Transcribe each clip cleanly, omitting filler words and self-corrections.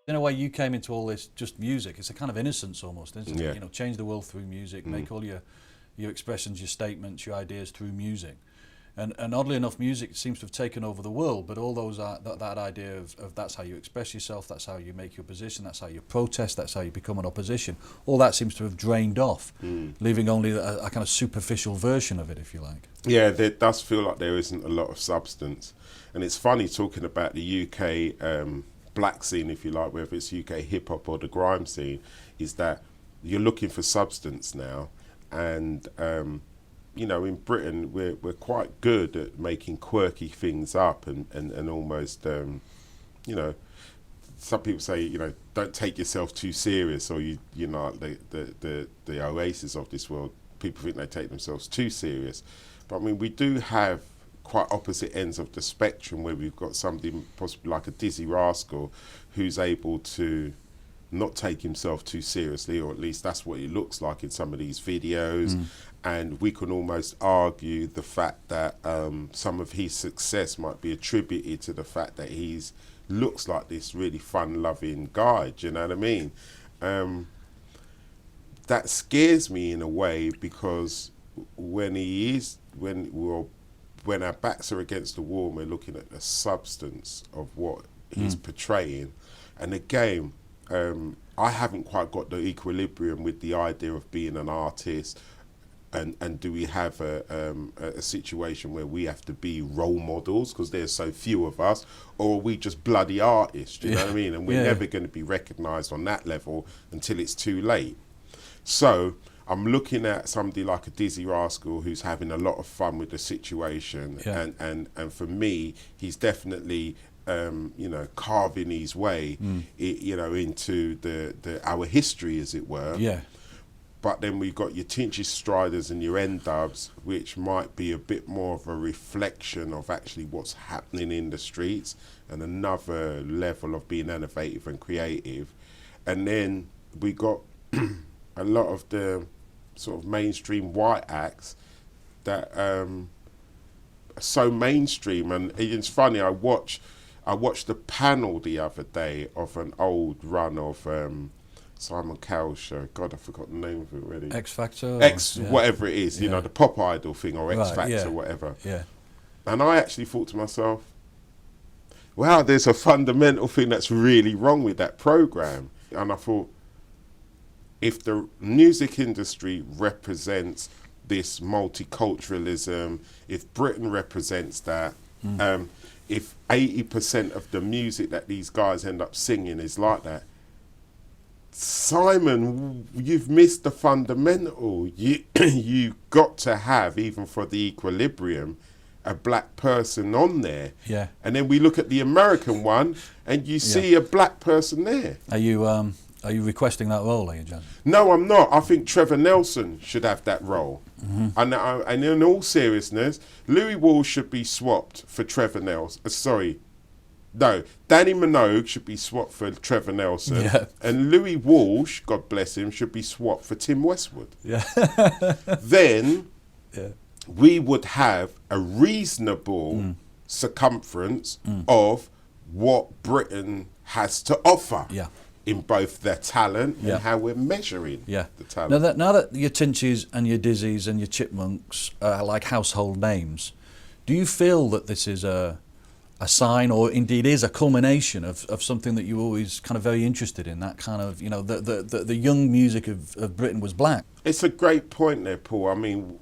In a way, you came into all this just music. It's a kind of innocence almost, isn't it? Yeah. You know, change the world through music, make all your expressions, your statements, your ideas through music. And oddly enough, music seems to have taken over the world, but all those that idea of that's how you express yourself, that's how you make your position, that's how you protest, that's how you become an opposition, all that seems to have drained off, leaving only a kind of superficial version of it, if you like. Yeah, there does feel like there isn't a lot of substance. And it's funny talking about the UK black scene, if you like, whether it's UK hip-hop or the grime scene, is that you're looking for substance now. And, you know, in Britain, we're quite good at making quirky things up and almost, you know, some people say, you know, don't take yourself too serious, or you know, the Oasis of this world, people think they take themselves too serious. But I mean, we do have quite opposite ends of the spectrum, where we've got somebody possibly like a Dizzy Rascal who's able to not take himself too seriously, or at least that's what it looks like in some of these videos. And we can almost argue the fact that some of his success might be attributed to the fact that he's looks like this really fun-loving guy. Do you know what I mean? That scares me in a way, because when our backs are against the wall and we're looking at the substance of what he's portraying, and again, I haven't quite got the equilibrium with the idea of being an artist, and do we have a situation where we have to be role models because there's so few of us, or are we just bloody artists, do you know what I mean? And we're never going to be recognised on that level until it's too late. So I'm looking at somebody like a Dizzy Rascal who's having a lot of fun with the situation, and for me, he's definitely you know, carving his way, you know, into our history, as it were. Yeah. But then we've got your Tinchy Striders and your N-Dubs, which might be a bit more of a reflection of actually what's happening in the streets, and another level of being innovative and creative. And then we got a lot of the sort of mainstream white acts that are so mainstream. And it's funny, I watched the panel the other day of an old run of Simon Cowell's show. God, I forgot the name of it already. X Factor? Whatever it is, you know, the Pop Idol thing, or X Factor, whatever. Yeah. And I actually thought to myself, wow, there's a fundamental thing that's really wrong with that programme. And I thought, if the music industry represents this multiculturalism, if Britain represents that, if 80% of the music that these guys end up singing is like that, Simon, you've missed the fundamental. You got to have, even for the equilibrium, a black person on there. Yeah. And then we look at the American one, and you see a black person there. Are you requesting that role, are you, John? No, I'm not. I think Trevor Nelson should have that role. And in all seriousness, Louis Walsh should be swapped for Trevor Nelson. Sorry. No, Danny Minogue should be swapped for Trevor Nelson. Yeah. And Louis Walsh, God bless him, should be swapped for Tim Westwood. Yeah. Then we would have a reasonable circumference of what Britain has to offer. Yeah. In both their talent and how we're measuring the talent. Now that your Tinchies and your Dizzies and your Chipmunks are like household names, do you feel that this is a sign, or indeed is a culmination of something that you were always kind of very interested in, that kind of, you know, the young music of Britain was black? It's a great point there, Paul. I mean,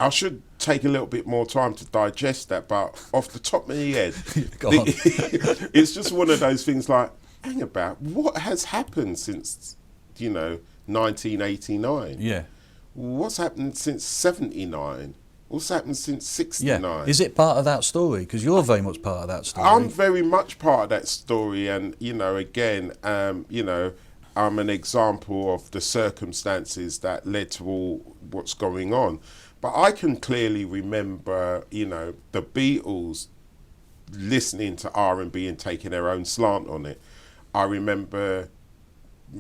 I should take a little bit more time to digest that, but off the top of my head, it's just one of those things like, hang about, what has happened since, you know, 1989? Yeah. What's happened since 79? What's happened since 69? Yeah. Is it part of that story? Because you're very much part of that story. I'm very much part of that story, and, you know, again, you know, I'm an example of the circumstances that led to all what's going on. But I can clearly remember, you know, the Beatles listening to R&B and taking their own slant on it. I remember,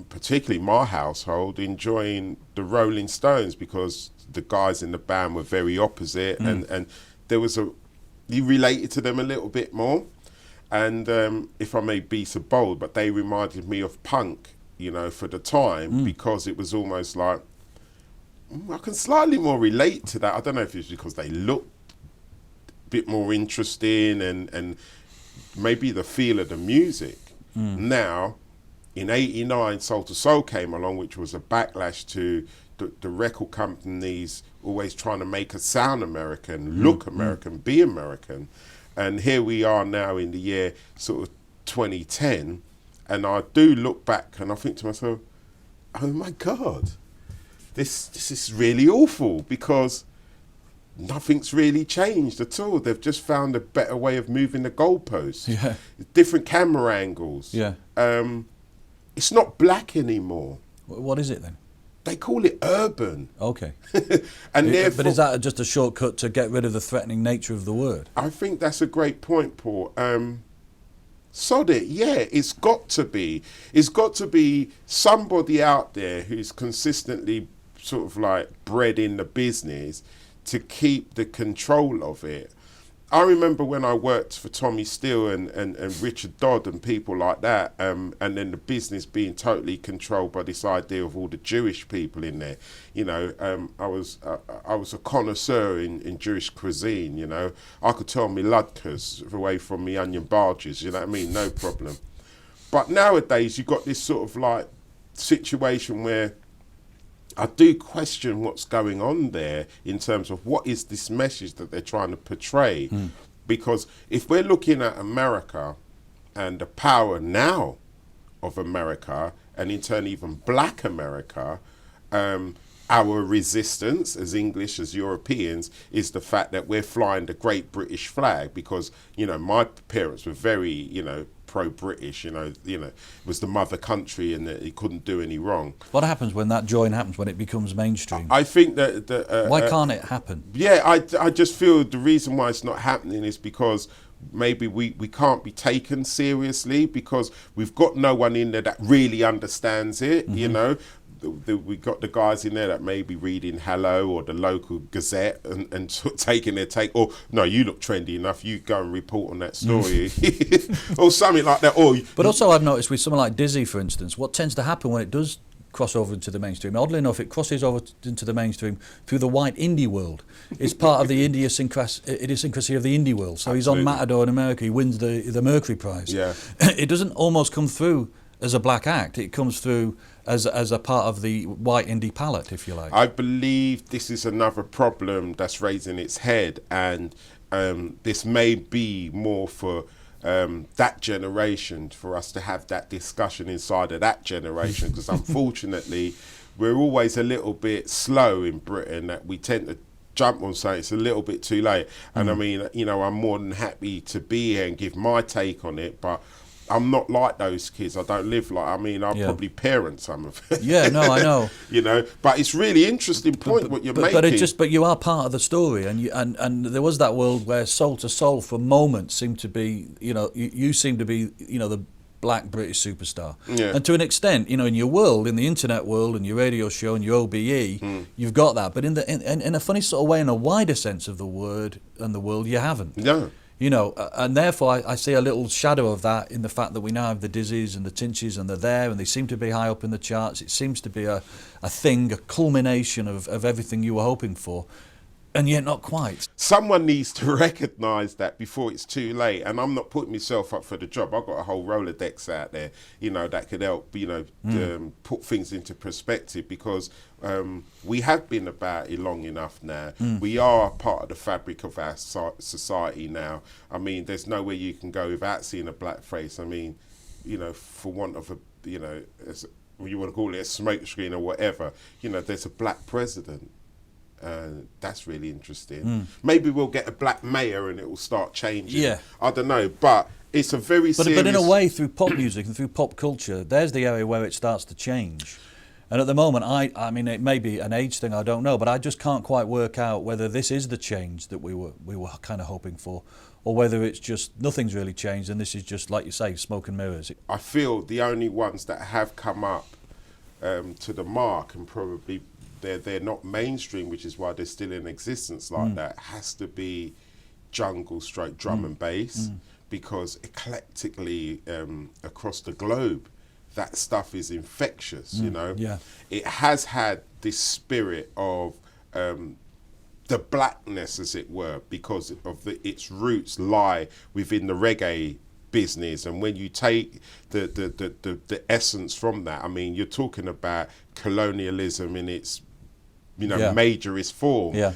particularly my household, enjoying the Rolling Stones because the guys in the band were very opposite, and there was you related to them a little bit more. And if I may be so bold, but they reminded me of punk, you know, for the time, because it was almost like, I can slightly more relate to that. I don't know if it's because they looked a bit more interesting and maybe the feel of the music. Now, in '89, Soul to Soul came along, which was a backlash to the record companies always trying to make us sound American, look American, be American. And here we are now in the year sort of 2010, and I do look back and I think to myself, oh my God, this is really awful, because nothing's really changed at all. They've just found a better way of moving the goalposts. Yeah. Different camera angles. Yeah. It's not black anymore. What is it then? They call it urban. Okay. And therefore, but is that just a shortcut to get rid of the threatening nature of the word? I think that's a great point, Paul. Sod it, yeah, it's got to be. It's got to be somebody out there who's consistently sort of like bred in the business to keep the control of it. I remember when I worked for Tommy Steele and Richard Dodd and people like that, and then the business being totally controlled by this idea of all the Jewish people in there. You know, I was a connoisseur in Jewish cuisine. You know, I could tell me latkes away from me onion barges. You know what I mean? No problem. But nowadays you've got this sort of like situation where I do question what's going on there in terms of what is this message that they're trying to portray. Because if we're looking at America and the power now of America, and in turn even black America, our resistance as English, as Europeans, is the fact that we're flying the great British flag, because, you know, my parents were very, you know, pro-British, you know, it was the mother country and that it couldn't do any wrong. What happens when that join happens, when it becomes mainstream? I think that... why can't it happen? Yeah, I just feel the reason why it's not happening is because maybe we can't be taken seriously, because we've got no one in there that really understands it, you know. We got the guys in there that may be reading Hello or the local Gazette and sort of taking their take, or no, you look trendy enough, you go and report on that story, or something like that. But also I've noticed with someone like Dizzy, for instance, what tends to happen when it does cross over into the mainstream, oddly enough, it crosses over into the mainstream through the white indie world. It's part of the idiosyncrasy of the indie world. So Absolutely. He's on Matador in America, he wins the Mercury Prize. Yeah. It doesn't almost come through as a black act, it comes through as a part of the white indie palette, if you like. I believe this is another problem that's raising its head, and this may be more for that generation, for us to have that discussion inside of that generation, because unfortunately we're always a little bit slow in Britain, that we tend to jump on something it's a little bit too late. And I mean, you know, I'm more than happy to be here and give my take on it, but I'm not like those kids. I don't live like, I mean, I'll probably parent some of it. Yeah, no, I know. You know, but it's really interesting point what you're making. But you are part of the story, and there was that world where Soul to Soul for moments seemed to be, you know, you seem to be, you know, the black British superstar. Yeah. And to an extent, you know, in your world, in the internet world, and your radio show and your OBE, you've got that. But in a funny sort of way, in a wider sense of the word and the world, you haven't. No. You know, and therefore I see a little shadow of that in the fact that we now have the Dizzies and the Tinches, and they're there and they seem to be high up in the charts. It seems to be a thing, a culmination of everything you were hoping for, and yet not quite. Someone needs to recognise that before it's too late, and I'm not putting myself up for the job. I've got a whole Rolodex out there, you know, that could help, you know, put things into perspective, because we have been about it long enough now. We are part of the fabric of our society now. I mean, there's nowhere you can go without seeing a black face. I mean, you know, for want of a, you know, as you want to call it, a smoke screen or whatever, you know, there's a black president. That's really interesting. Maybe we'll get a black mayor and it will start changing. Yeah. I don't know, but it's a very serious... But in a way, through pop music and through pop culture, there's the area where it starts to change. And at the moment, I mean, it may be an age thing, I don't know, but I just can't quite work out whether this is the change that we were kind of hoping for, or whether it's just nothing's really changed and this is just, like you say, smoke and mirrors. I feel the only ones that have come up to the mark, and probably they're not mainstream, which is why they're still in existence like that, has to be jungle stroke drum and bass, because eclectically across the globe, that stuff is infectious, you know. Yeah. It has had this spirit of the blackness, as it were, because of its roots lie within the reggae business. And when you take the essence from that, I mean, you're talking about colonialism in its, you know, majorist form. Yeah.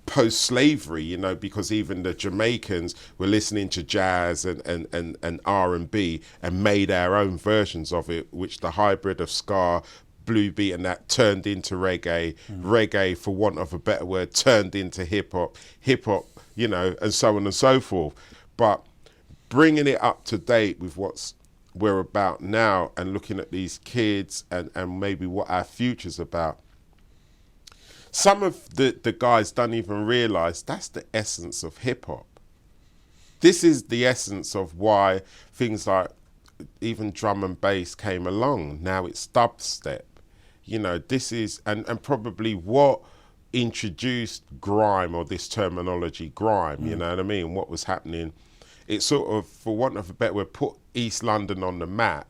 Post-slavery, you know, because even the Jamaicans were listening to jazz and R&B and made our own versions of it, which the hybrid of ska, blue beat and that turned into reggae, reggae, for want of a better word, turned into hip-hop, you know, and so on and so forth. But bringing it up to date with what's we're about now and looking at these kids and maybe what our future's about, some of the guys don't even realise that's the essence of hip-hop. This is the essence of why things like even drum and bass came along. Now it's dubstep. You know, this is, and probably what introduced grime, or this terminology grime, you know what I mean, what was happening. It sort of, for want of a better word, put East London on the map,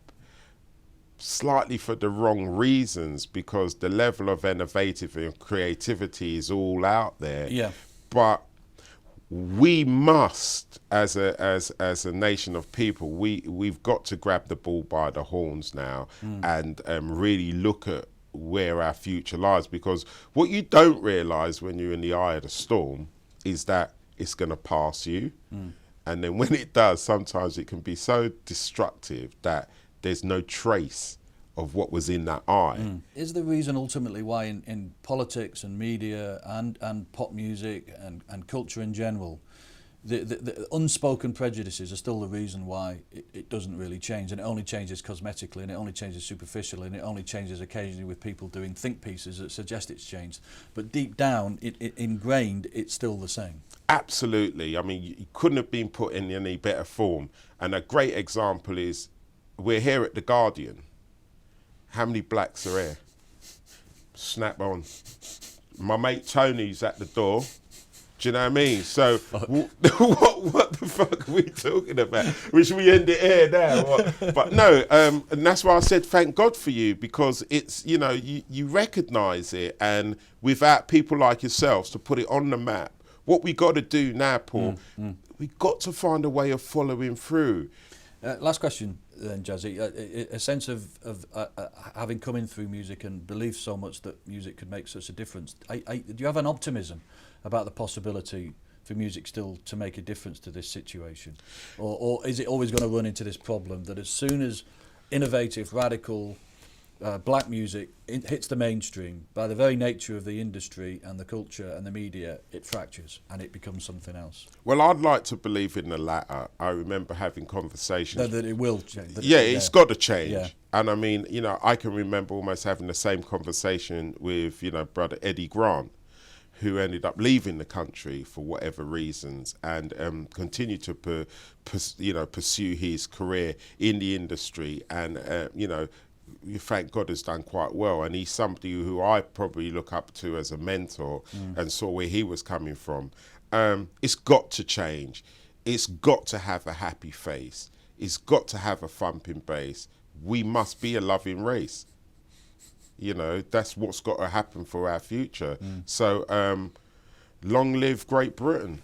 slightly for the wrong reasons, because the level of innovative and creativity is all out there. Yeah. But we must, as a nation of people, we've got to grab the bull by the horns now and really look at where our future lies, because what you don't realise when you're in the eye of the storm is that it's going to pass you. And then when it does, sometimes it can be so destructive that there's no trace of what was in that eye. Is the reason ultimately why in politics and media and pop music and culture in general, the unspoken prejudices are still the reason why it doesn't really change, and it only changes cosmetically, and it only changes superficially, and it only changes occasionally with people doing think pieces that suggest it's changed. But deep down, it ingrained, it's still the same. Absolutely. I mean, you couldn't have been put in any better form. And a great example is, we're here at The Guardian. How many blacks are here? Snap on. My mate Tony's at the door. Do you know what I mean? So what the fuck are we talking about? Should we end it here now? What? But no, and that's why I said thank God for you, because it's, you know, you recognise it, and without people like yourselves to put it on the map, what we got to do now, Paul, we got to find a way of following through. Last question then, Jazzie. A sense of having come in through music and believe so much that music could make such a difference. Do you have an optimism about the possibility for music still to make a difference to this situation? Or is it always going to run into this problem that as soon as innovative, radical, black music hits the mainstream, by the very nature of the industry and the culture and the media, it fractures and it becomes something else? Well, I'd like to believe in the latter. I remember having conversations. That it will change. It's got to change. Yeah. And I mean, you know, I can remember almost having the same conversation with, you know, brother Eddie Grant, who ended up leaving the country for whatever reasons, and continued to pursue his career in the industry, and you know, thank God has done quite well. And he's somebody who I probably look up to as a mentor, and saw where he was coming from. It's got to change. It's got to have a happy face. It's got to have a thumping bass. We must be a loving race. You know, that's what's got to happen for our future. So long live Great Britain.